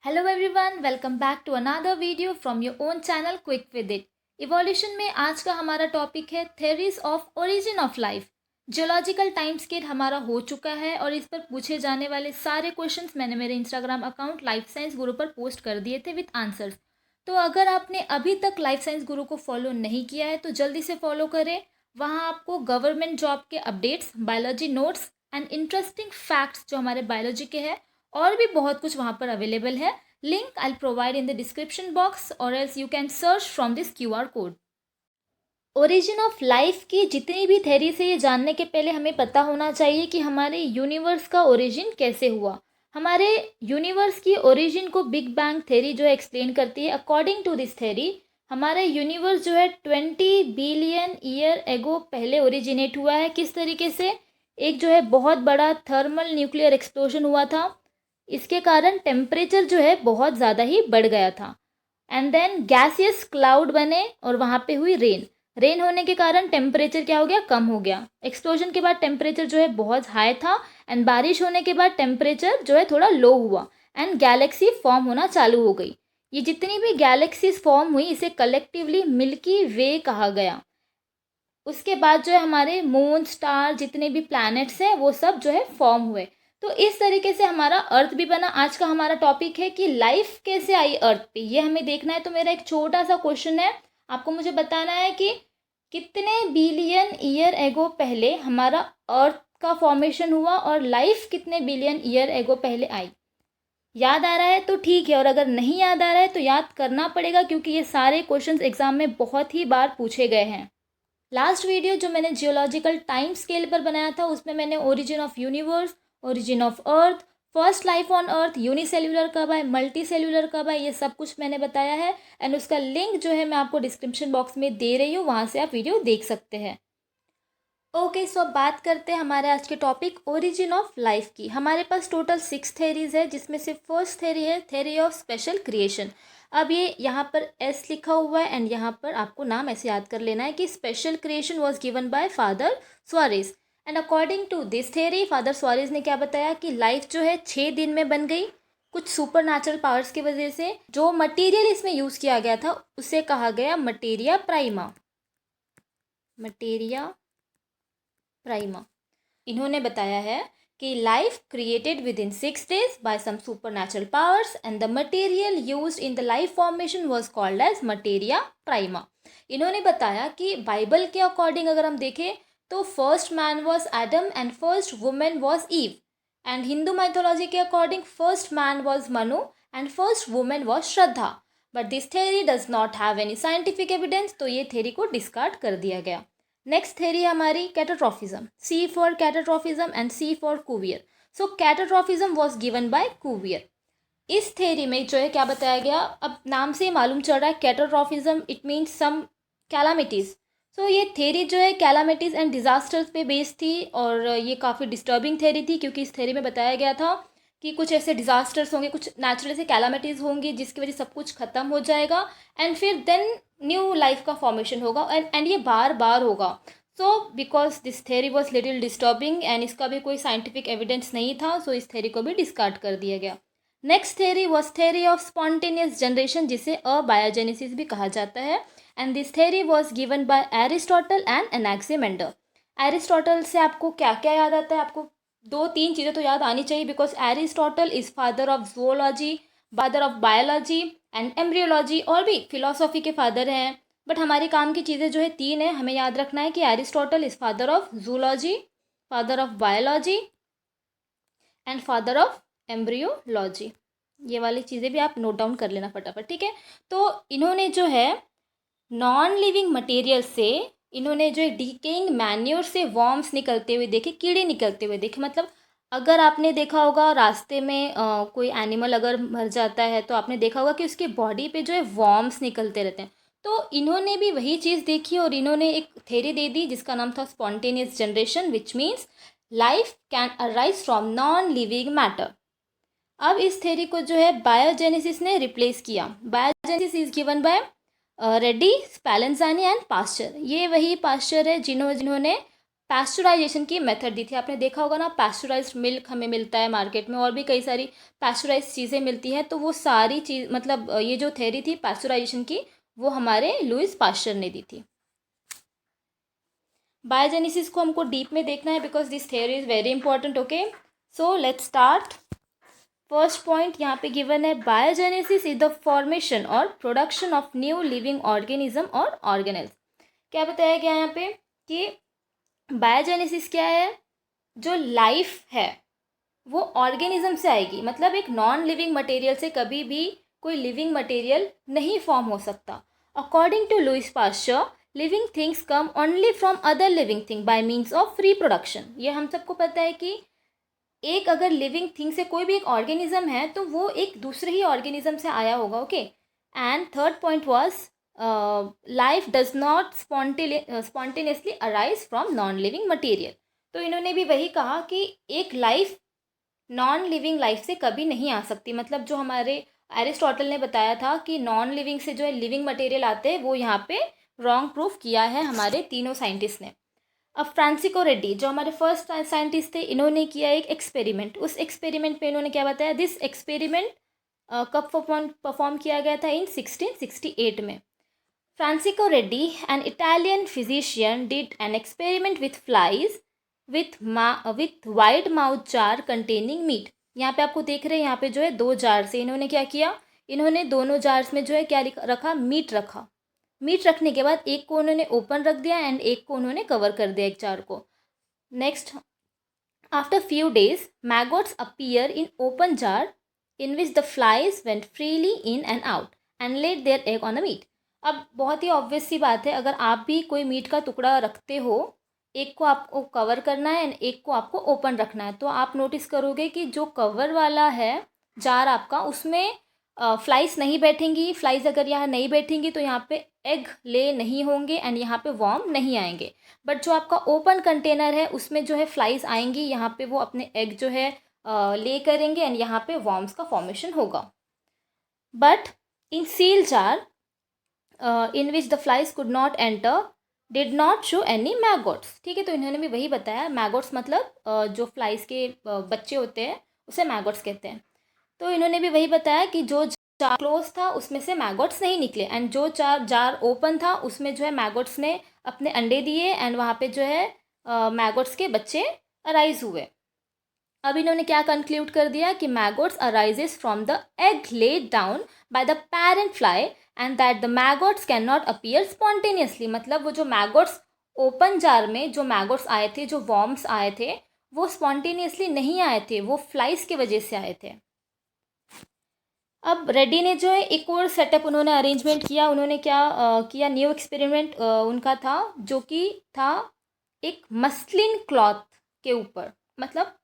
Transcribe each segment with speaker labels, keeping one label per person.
Speaker 1: Hello everyone, welcome back to another video from your own channel quick with it. Evolution में आज का हमारा topic है theories of origin of life. Geological time scale हमारा हो चुका है और इस पर पूछे जाने वाले सारे क्वेश्चंस मैंने मेरे इंस्टाग्राम अकाउंट लाइफ साइंस गुरु पर पोस्ट कर दिए थे विद आंसर्स। तो अगर आपने अभी तक लाइफ साइंस गुरु को फॉलो नहीं किया है तो जल्दी से फॉलो करें। वहाँ आपको गवर्नमेंट जॉब के updates, biology notes and interesting facts जो हमारे बायोलॉजी के हैं और भी बहुत कुछ वहाँ पर अवेलेबल है। Link I provide in the description box और else you can search from this QR code. Origin of life की जितनी भी थेरीज है ये जानने के पहले हमें पता होना चाहिए कि हमारे यूनिवर्स का ओरिजिन कैसे हुआ। हमारे यूनिवर्स की ओरिजिन को बिग बैंग थेरी जो है एक्सप्लेन करती है। अकॉर्डिंग टू दिस थेरी हमारा यूनिवर्स जो है 20 बिलियन ईयर एगो पहले ओरिजिनेट हुआ है। किस तरीके से? एक जो है बहुत बड़ा थर्मल न्यूक्लियर एक्सप्लोजन हुआ था। इसके कारण टेम्परेचर जो है बहुत ज़्यादा ही बढ़ गया था एंड देन गैसियस क्लाउड बने और वहाँ पे हुई रेन होने के कारण टेम्परेचर क्या हो गया? कम हो गया। एक्सप्लोजन के बाद टेम्परेचर जो है बहुत हाई था एंड बारिश होने के बाद टेम्परेचर जो है थोड़ा लो हुआ एंड गैलेक्सी फॉर्म होना चालू हो गई। ये जितनी भी गैलेक्सीज फॉर्म हुई इसे कलेक्टिवली मिल्की वे कहा गया। उसके बाद जो है हमारे मून, स्टार, जितने भी प्लैनेट्स हैं वो सब जो है फॉर्म हुए। तो इस तरीके से हमारा अर्थ भी बना। आज का हमारा टॉपिक है कि लाइफ कैसे आई अर्थ पे, ये हमें देखना है। तो मेरा एक छोटा सा क्वेश्चन है, आपको मुझे बताना है कि कितने बिलियन ईयर एगो पहले हमारा अर्थ का फॉर्मेशन हुआ और लाइफ कितने बिलियन ईयर एगो पहले आई। याद आ रहा है तो ठीक है, और अगर नहीं याद आ रहा है तो याद करना पड़ेगा क्योंकि ये सारे क्वेश्चंस एग्जाम में बहुत ही बार पूछे गए हैं। लास्ट वीडियो जो मैंने जियोलॉजिकल टाइम स्केल पर बनाया था उसमें मैंने origin of universe, origin of earth, first life on earth, unicellular कब आए, मल्टी सेल्युलर कब आए, ये सब कुछ मैंने बताया है एंड उसका लिंक जो है मैं आपको डिस्क्रिप्शन बॉक्स में दे रही हूँ, वहाँ से आप वीडियो देख सकते हैं। ओके, सो अब बात करते हैं हमारे आज के टॉपिक ओरिजिन ऑफ लाइफ की। हमारे पास टोटल 6 थेरीज है जिसमें से फर्स्ट थेरी है थेरी ऑफ स्पेशल क्रिएशन। अब ये यहाँ पर एस लिखा हुआ है एंड यहाँ पर आपको नाम ऐसे याद कर लेना है कि special creation was given by father Suarez. And according to this theory father Suarez ने क्या बताया कि लाइफ जो है 6 दिन में बन गई कुछ सुपर नेचुरल पावर्स की वजह से। जो मटेरियल इसमें यूज़ किया गया था उसे कहा गया मटेरिया प्राइमा। Materia prima. इन्होंने बताया है कि life created within 6 days by some supernatural powers and the material used in the life formation was called as materia prima. इन्होंने बताया कि बाइबल के अकॉर्डिंग अगर हम देखें तो first man was Adam and first women was Eve. And Hindu mythology के according first man was Manu and first women was Shraddha. But this theory does not have any scientific evidence, तो ये थेरी को discard कर दिया गया। नेक्स्ट थेरी हमारी catastrophism, C for catastrophism and C for Cuvier. So catastrophism was given by Cuvier. इस theory में जो है क्या बताया गया, अब नाम से मालूम चल रहा है कैटाट्रॉफिज्म इट मीन्स सम कैलामिटीज़। सो ये थेरी जो है कैलामिटीज़ एंड डिजास्टर्स पे बेस्ड थी और ये काफ़ी डिस्टर्बिंग थेरी थी क्योंकि इस थेरी में बताया गया था कि कुछ ऐसे डिजास्टर्स होंगे, कुछ नेचुरल से कैलामिटीज़ होंगी जिसकी वजह से सब कुछ ख़त्म हो जाएगा एंड फिर देन न्यू लाइफ का फॉर्मेशन होगा एंड ये बार बार होगा। So because this theory was little disturbing and इसका भी कोई साइंटिफिक एविडेंस नहीं था, सो इस थेरी को भी डिस्कार्ड कर दिया गया। Next theory was theory of spontaneous generation जिसे अबायोजेनेसिस भी कहा जाता है and this theory was given by Aristotle and Anaximander. Aristotle से आपको क्या क्या याद आता है? आपको 2-3 चीज़ें तो याद आनी चाहिए because Aristotle is father of zoology, father of biology and embryology, और भी फिलोसॉफी के फादर हैं। बट हमारे काम की चीज़ें जो है 3 है, हमें याद रखना है कि Aristotle is father of zoology, father of biology and father of embryology. ये वाली चीज़ें भी आप नोट डाउन कर लेना फटाफट, ठीक है। तो इन्होंने जो है नॉन लिविंग मटेरियल से, इन्होंने जो डिकेइंग मैन्योर से वॉर्म्स निकलते हुए देखे, कीड़े निकलते हुए देखे। मतलब अगर आपने देखा होगा रास्ते में कोई एनिमल अगर मर जाता है तो आपने देखा होगा कि उसके बॉडी पे जो है वॉर्म्स निकलते रहते हैं। तो इन्होंने भी वही चीज़ देखी और इन्होंने एक थेरी दे दी जिसका नाम था spontaneous generation which means life can arise from non living matter. अब इस थेरी को जो है बायोजेनेसिस ने रिप्लेस किया। Biogenesis is given by Redi, Spallanzani and Pasteur. ये वही पास्चर है जिन्होंने पैस्चराइजेशन की मेथड दी थी। आपने देखा होगा ना, पैस्चराइज्ड मिल्क हमें मिलता है मार्केट में, और भी कई सारी पैस्चराइज्ड चीज़ें मिलती हैं। तो वो सारी चीज़ मतलब ये जो थ्योरी थी पैस्चराइजेशन की, वो हमारे लुईस पास्चर ने दी थी। बायोजेनेसिस को हमको डीप में देखना है because this theory is very important. Okay, so let's start. First point यहाँ पे गिवन है, बायोजेनेसिस इज द फॉर्मेशन और production of new living organism और ऑर्गेनेल्स। क्या बताया गया यहाँ पे कि बायोजेनेसिस क्या है, जो लाइफ है वो ऑर्गेनिज्म से आएगी। मतलब एक नॉन लिविंग मटेरियल से कभी भी कोई लिविंग मटेरियल नहीं फॉर्म हो सकता। According to Louis Pasteur, living things come only from other living thing by means of reproduction. ये हम सबको पता है कि एक अगर लिविंग थिंग से कोई भी एक ऑर्गेनिज्म है तो वो एक दूसरे ही ऑर्गेनिज्म से आया होगा। Okay, and third point was life does not spontaneously arise from non living material. तो इन्होंने भी वही कहा कि एक लाइफ नॉन लिविंग लाइफ से कभी नहीं आ सकती। मतलब जो हमारे एरिस्टोटल ने बताया था कि नॉन लिविंग से जो है लिविंग मटेरियल आते हैं, वो यहाँ पे रॉन्ग प्रूफ किया है हमारे तीनों साइंटिस्ट ने। अब फ्रांसिको रेड्डी जो हमारे फर्स्ट साइंटिस्ट थे, इन्होंने किया एक एक्सपेरिमेंट। उस एक्सपेरिमेंट पे इन्होंने क्या बताया, दिस एक्सपेरिमेंट कब परफॉर्म किया गया था, इन 1668 में। Francesco Redi, an Italian physician, did an experiment with flies with wide mouth jar containing meat. यहाँ पे आपको देख रहे हैं, यहाँ पे जो है 2 जार से इन्होंने क्या किया, इन्होंने दोनों जार्स में जो है क्या रखा, मीट रखा। मीट रखने के बाद एक को उन्होंने ओपन रख दिया एंड एक को उन्होंने कवर कर दिया, एक जार को। Next, after few days maggots appear in open jar in which the flies went freely in and out and laid their egg on the meat. अब बहुत ही ऑब्वियस सी बात है, अगर आप भी कोई मीट का टुकड़ा रखते हो, एक को आपको कवर करना है एंड एक को आपको ओपन रखना है, तो आप नोटिस करोगे कि जो कवर वाला है जार आपका, उसमें फ्लाइज नहीं बैठेंगी। फ्लाइज अगर यहाँ नहीं बैठेंगी तो यहाँ पे एग ले नहीं होंगे एंड यहाँ पे वॉर्म नहीं आएंगे। बट जो आपका ओपन कंटेनर है उसमें जो है फ्लाइज आएंगी, यहाँ पे वो अपने एग जो है ले करेंगे एंड यहाँ पे वॉर्म्स का फॉर्मेशन होगा। But in seal jar in which the flies could not enter did not show any maggots. ठीक है, तो इन्होंने भी वही बताया, मैगोट्स मतलब जो फ्लाइज के बच्चे होते हैं उसे मैगोट्स कहते हैं। तो इन्होंने भी वही बताया कि जो जार क्लोज था उसमें से मैगोट्स नहीं निकले एंड जो जार ओपन था उसमें जो है मैगोट्स ने अपने अंडे दिए एंड वहाँ पे जो है मैगोट्स के बच्चे अराइज हुए। अब इन्होंने क्या कंक्लूड कर दिया कि maggots arises from the egg laid down by the parent fly and that the maggots can not appear spontaneously. मतलब वो जो मैगोट्स ओपन जार में जो मैगोट्स आए थे, जो वॉर्म्स आए थे, वो स्पॉन्टेनियसली नहीं आए थे, वो फ्लाइज की वजह से आए थे। अब रेड्डी ने जो है एक और सेटअप उन्होंने अरेंजमेंट किया। उन्होंने क्या किया, न्यू एक्सपेरिमेंट उनका था जो कि था एक मसलिन क्लॉथ के ऊपर। मतलब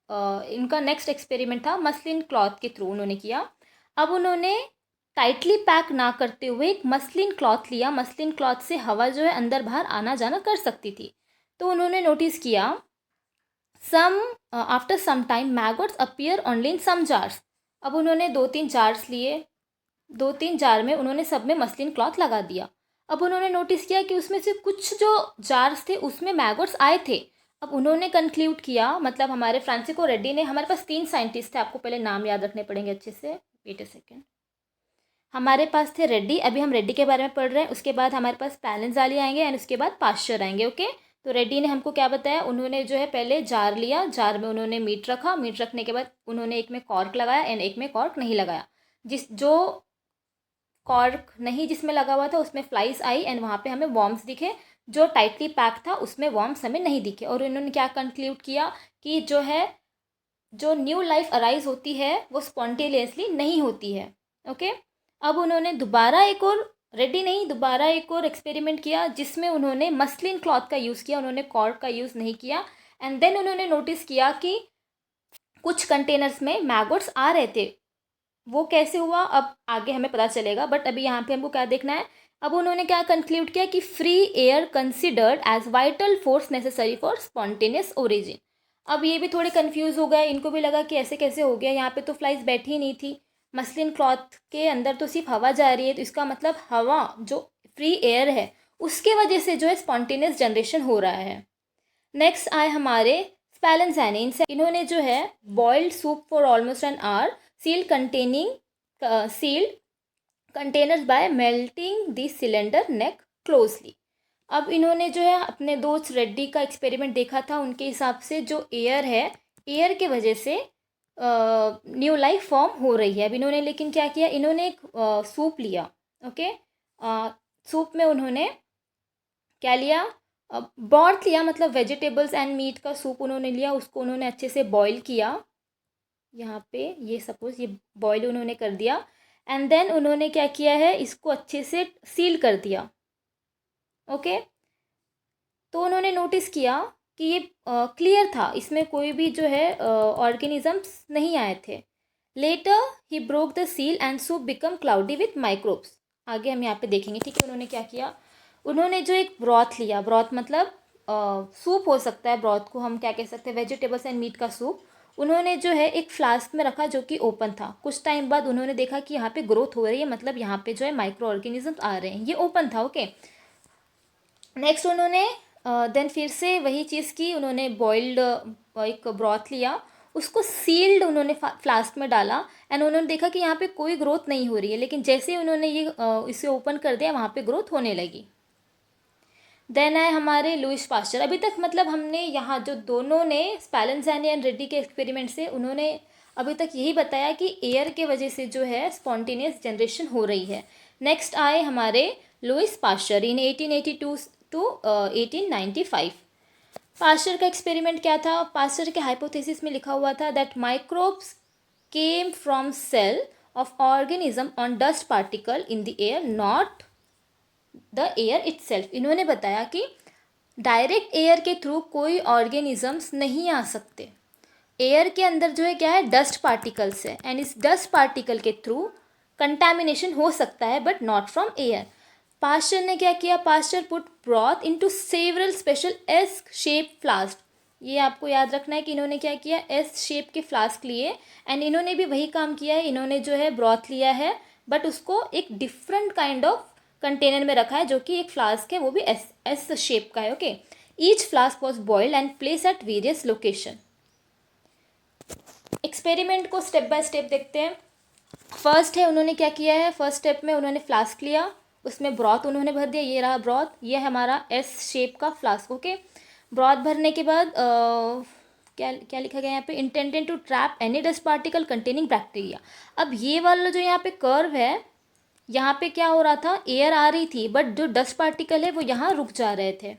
Speaker 1: इनका नेक्स्ट एक्सपेरिमेंट था मसलिन क्लॉथ के थ्रू उन्होंने किया। अब उन्होंने टाइटली पैक ना करते हुए एक मसलिन क्लॉथ लिया। मसलिन क्लॉथ से हवा जो है अंदर बाहर आना जाना कर सकती थी। तो उन्होंने नोटिस किया after some time maggots appear only in some jars. अब उन्होंने 2-3 जार्स लिए, 2-3 जार में उन्होंने सब में मसलिन क्लॉथ लगा दिया। अब उन्होंने नोटिस किया कि उसमें से कुछ जो जार्स थे उसमें मैगोट्स आए थे। अब उन्होंने कंक्लूड किया, मतलब हमारे फ्रांसिको रेड्डी ने, हमारे पास 3 साइंटिस्ट थे, आपको पहले नाम याद रखने पड़ेंगे अच्छे से, वेट अ सेकेंड। हमारे पास थे रेड्डी, अभी हम रेड्डी के बारे में पढ़ रहे हैं, उसके बाद हमारे पास पैलेंजाली आएंगे एंड उसके बाद पास्चर आएंगे। ओके, तो रेड्डी ने हमको क्या बताया, उन्होंने जो है पहले जार लिया, जार में उन्होंने मीट रखा, मीट रखने के बाद उन्होंने एक में कॉर्क लगाया एंड एक में कॉर्क नहीं लगाया। जो कॉर्क नहीं जिसमें लगा हुआ था उसमें फ्लाइज आई एंड वहाँ पे हमें वॉर्म्स दिखे। जो टाइटली पैक था उसमें वॉर्म्स हमें नहीं दिखे। और इन्होंने क्या कंक्लूड किया कि जो है जो न्यू लाइफ अराइज होती है वो स्पॉन्टेनियसली नहीं होती है। ओके, अब उन्होंने दोबारा एक और एक्सपेरिमेंट किया जिसमें उन्होंने मसलिन क्लॉथ का यूज़ किया, उन्होंने कॉर्क का यूज़ नहीं किया। एंड देन उन्होंने नोटिस किया कि कुछ कंटेनर्स में मैगोट्स आ रहे थे। वो कैसे हुआ अब आगे हमें पता चलेगा, बट अभी यहाँ पे हमको क्या देखना है। अब उन्होंने क्या कंक्लूड किया कि free air considered as vital force necessary for spontaneous origin. अब ये भी थोड़े कंफ्यूज हो गए, इनको भी लगा कि ऐसे कैसे हो गया, यहाँ पे तो फ्लाइज बैठी ही नहीं थी, मसलिन क्लॉथ के अंदर तो सिर्फ हवा जा रही है, तो इसका मतलब हवा जो फ्री एयर है उसके वजह से जो है स्पॉन्टेनियस जनरेशन हो रहा है। नेक्स्ट आए हमारे स्पेलेंजानी। इन्होंने जो है boiled soup for almost an hour, sealed containers by melting the cylinder neck closely. अब इन्होंने जो है अपने दोस्त रेड्डी का एक्सपेरिमेंट देखा था, उनके हिसाब से जो एयर है, एयर के वजह से न्यू लाइफ फॉर्म हो रही है। अब इन्होंने लेकिन क्या किया, इन्होंने एक सूप लिया। ओके, सूप में उन्होंने क्या लिया, ब्रॉथ लिया, मतलब वेजिटेबल्स एंड मीट का सूप उन्होंने लिया। उसको उन्होंने अच्छे से बॉईल किया। यहाँ पे ये सपोज ये बॉईल उन्होंने कर दिया, एंड देन उन्होंने क्या किया है, इसको अच्छे से सील कर दिया। ओके, तो उन्होंने नोटिस किया कि ये क्लियर था, इसमें कोई भी जो है ऑर्गेनिजम्स नहीं आए थे। Later he broke the seal and soup become cloudy with microbes. आगे हम यहाँ पे देखेंगे। ठीक है, उन्होंने क्या किया, उन्होंने जो एक ब्रॉथ लिया, ब्रॉथ मतलब सूप हो सकता है, ब्रॉथ को हम क्या कह सकते हैं, वेजिटेबल्स एंड मीट का सूप। उन्होंने जो है एक फ्लास्क में रखा जो कि ओपन था। कुछ टाइम बाद उन्होंने देखा कि यहाँ पे ग्रोथ हो रही है, मतलब यहाँ पे जो है माइक्रो ऑर्गेनिजम्स आ रहे हैं। ये ओपन था। ओके, नेक्स्ट उन्होंने देन फिर से वही चीज़ की, उन्होंने बॉइल्ड एक ब्रॉथ लिया, उसको सील्ड उन्होंने फ्लास्क में डाला, एंड उन्होंने देखा कि यहाँ पे कोई ग्रोथ नहीं हो रही है। लेकिन जैसे ही उन्होंने ये इसे ओपन कर दिया, वहाँ पे ग्रोथ होने लगी। देन आए हमारे लुईस पास्चर। अभी तक मतलब हमने यहाँ जो दोनों ने स्पेलेंजानी एंड रेड्डी के एक्सपेरिमेंट से उन्होंने अभी तक यही बताया कि एयर के वजह से जो है स्पॉन्टेनियस जनरेशन हो रही है। नेक्स्ट आए हमारे Louis Pasteur in 1882 to 1895। Pasteur का एक्सपेरिमेंट क्या था, पास्चर के हाइपोथेसिस में लिखा हुआ था that microbes came from cell of organism on dust particle in the air, not the air itself. इन्होंने बताया कि डायरेक्ट एयर के थ्रू कोई ऑर्गेनिजम्स नहीं आ सकते। एयर के अंदर जो है क्या है, डस्ट पार्टिकल्स है, एंड इस डस्ट पार्टिकल के थ्रू कंटामिनेशन हो सकता है, but not from air. Pasteur ने क्या किया, Pasteur put broth into several special S shape flask. ये आपको याद रखना है कि इन्होंने क्या किया, एस शेप के फ्लास्क लिए, एंड इन्होंने भी वही काम किया है। इन्होंने जो है ब्रॉथ लिया है, बट उसको एक डिफरेंट काइंड ऑफ कंटेनर में रखा है, जो कि एक फ्लास्क है, वो भी एस शेप का है। Okay, each flask was boiled and place at various location. Experiment को स्टेप बाय स्टेप देखते हैं। फर्स्ट है, उन्होंने क्या किया है, फर्स्ट स्टेप में उन्होंने फ्लास्क लिया, उसमें ब्रॉथ उन्होंने भर दिया। ये रहा ब्रॉथ, ये है हमारा एस शेप का फ्लास्क। ओके, ब्रॉथ भरने के बाद क्या क्या लिखा गया यहाँ पे, intended to trap any dust particle containing bacteria. अब ये वाला जो यहाँ पे कर्व है, यहाँ पे क्या हो रहा था, एयर आ रही थी, बट जो डस्ट पार्टिकल है वो यहाँ रुक जा रहे थे।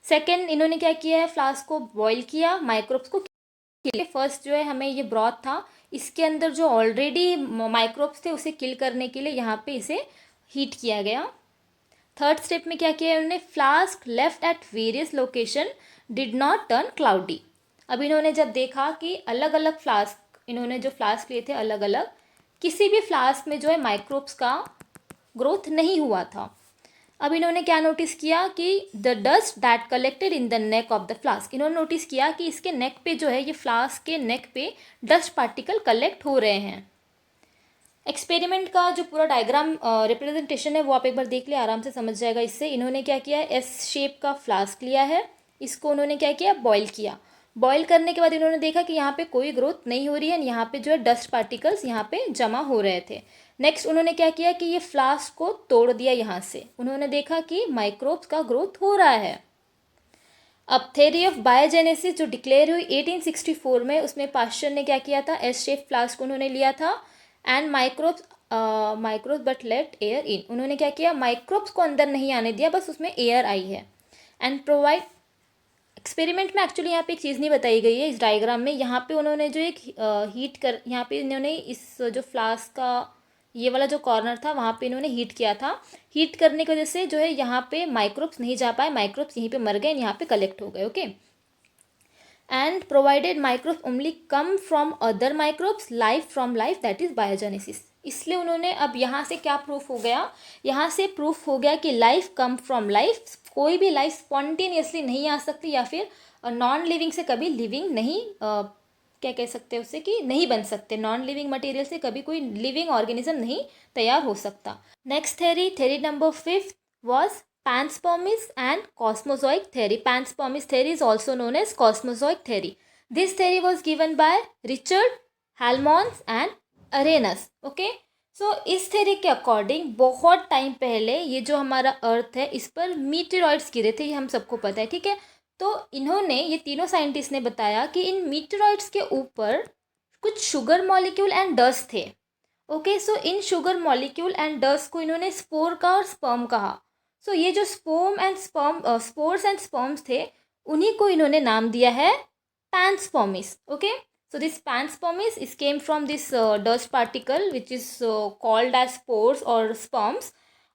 Speaker 1: सेकेंड, इन्होंने क्या किया है, फ्लास्क को बॉईल किया, माइक्रोब्स को किल। फर्स्ट जो है हमें ये ब्रॉथ था, इसके अंदर जो ऑलरेडी माइक्रोब्स थे उसे किल करने के लिए यहाँ पे इसे हीट किया गया। थर्ड स्टेप में क्या किया इन्होंने, flask left at various location did not turn cloudy. अब इन्होंने जब देखा कि अलग अलग फ्लास्क, इन्होंने जो फ्लास्क लिए थे अलग अलग, किसी भी फ्लास्क में जो है माइक्रोब्स का ग्रोथ नहीं हुआ था। अब इन्होंने क्या नोटिस किया कि the dust that collected in the neck of the flask, इन्होंने नोटिस किया कि इसके नेक पे जो है, ये फ्लास्क के नेक पे डस्ट पार्टिकल कलेक्ट हो रहे हैं। एक्सपेरिमेंट का जो पूरा डायग्राम रिप्रेजेंटेशन है वो आप एक बार देख ले, आराम से समझ जाएगा इससे। इन्होंने क्या किया, एस शेप का फ्लास्क लिया है, इसको उन्होंने क्या किया, बॉईल किया। बॉईल करने के बाद इन्होंने देखा कि यहाँ पे कोई ग्रोथ नहीं हो रही है, यहाँ पे जो है डस्ट पार्टिकल्स यहाँ पे जमा हो रहे थे। नेक्स्ट उन्होंने क्या किया कि ये फ्लास्क को तोड़ दिया यहाँ से, उन्होंने देखा कि माइक्रोब्स का ग्रोथ हो रहा है। अब थ्योरी ऑफ बायोजेनेसिस जो डिक्लेयर हुई 1864 में, उसमें पास्चर ने क्या किया था, एस शेप फ्लास्क उन्होंने लिया था, and microbes but let air in, उन्होंने क्या किया, माइक्रोब्स को अंदर नहीं आने दिया, बस उसमें एयर आई है। एंड प्रोवाइड, एक्सपेरिमेंट में एक्चुअली यहाँ पे एक चीज़ नहीं बताई गई है इस डायग्राम में। यहाँ पे उन्होंने जो एक हीट कर, यहाँ पे इन्होंने इस जो फ्लास्क का ये वाला जो कॉर्नर था वहाँ पे इन्होंने हीट किया था। हीट करने की वजह से जो है यहाँ पे माइक्रोब्स नहीं जा पाए, माइक्रोब्स यहीं पे मर गए, यहाँ पे कलेक्ट हो गए। Okay, and provided microbes only come from other microbes, life from life, that is biogenesis. इसलिए उन्होंने, अब यहाँ से क्या प्रूफ हो गया, यहाँ से प्रूफ हो गया कि लाइफ कम फ्रॉम लाइफ, कोई भी लाइफ स्पॉन्टेनियसली नहीं आ सकती, या फिर नॉन लिविंग से कभी लिविंग नहीं, क्या कह सकते हैं उससे, कि नहीं बन सकते। नॉन लिविंग मटेरियल से कभी कोई लिविंग ऑर्गेनिज्म नहीं तैयार हो सकता। Next theory, theory number 5 was panspermia and cosmozoic theory. Panspermia theory is also known as cosmozoic theory. This theory was given by Richard Helmholtz and Arrhenius. Okay, सो इस theory के according बहुत time पहले ये जो हमारा अर्थ है इस पर मीटेरॉइड्स गिरे थे, ये हम सबको पता है, ठीक है। तो इन्होंने, ये तीनों साइंटिस्ट ने बताया कि इन मीटेरॉइड्स के ऊपर कुछ शुगर मॉलिक्यूल एंड डस्ट थे। Okay, so in sugar molecule and dust को इन्होंने स्पोर का और स्पर्म कहा। सो ये जो स्पोर्स एंड स्पर्म्स थे उन्हीं को इन्होंने नाम दिया है panspermia. Okay, so this panspermia is came from this dust particle which is called as spores or sperms,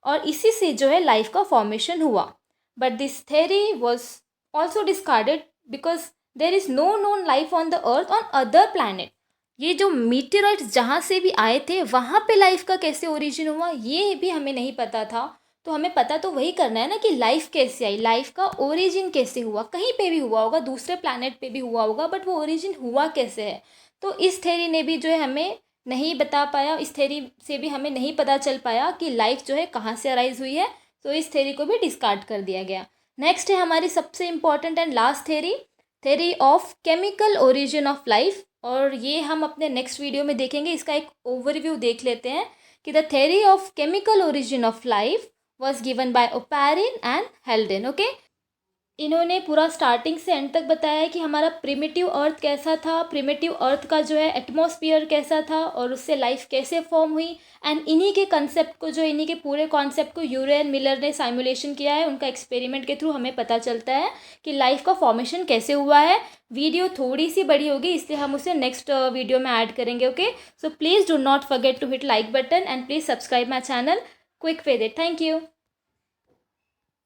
Speaker 1: और इसी से जो है लाइफ का फॉर्मेशन हुआ। But this theory was also discarded because there is no known life on the earth on other planet. ये जो meteoroids जहाँ से भी आए थे वहाँ पे लाइफ का कैसे ओरिजिन हुआ ये भी हमें नहीं पता था। तो हमें पता तो वही करना है ना कि लाइफ कैसे आई, लाइफ का ओरिजिन कैसे हुआ। कहीं पे भी हुआ होगा, दूसरे प्लैनेट पे भी हुआ होगा, बट वो ओरिजिन हुआ कैसे है। तो इस थ्योरी ने भी जो है हमें नहीं बता पाया, इस थ्योरी से भी हमें नहीं पता चल पाया कि लाइफ जो है कहाँ से अराइज हुई है। तो इस थ्योरी को भी डिस्कार्ड कर दिया गया। नेक्स्ट है हमारी सबसे important and last theory, theory of chemical origin of life, और ये हम अपने नेक्स्ट वीडियो में देखेंगे। इसका एक ओवरव्यू देख लेते हैं कि the theory of chemical origin of life was given by Oparin and Haldane. Okay, इन्होंने पूरा स्टार्टिंग से एंड तक बताया है कि हमारा प्रिमिटिव अर्थ कैसा था, प्रिमिटिव अर्थ का जो है एटमॉस्फेयर कैसा था और उससे लाइफ कैसे फॉर्म हुई। एंड इन्हीं के कंसेप्ट को, जो इन्हीं के पूरे कॉन्सेप्ट को यूरे एंड मिलर ने साइमुलेशन किया है, उनका एक्सपेरिमेंट के थ्रू हमें पता चलता है कि लाइफ का फॉर्मेशन कैसे हुआ है। वीडियो थोड़ी सी बड़ी होगी इसलिए हम उसे नेक्स्ट वीडियो में ऐड करेंगे। Okay, so please do not forget to hit like button and please subscribe my channel quick with it. Thank you.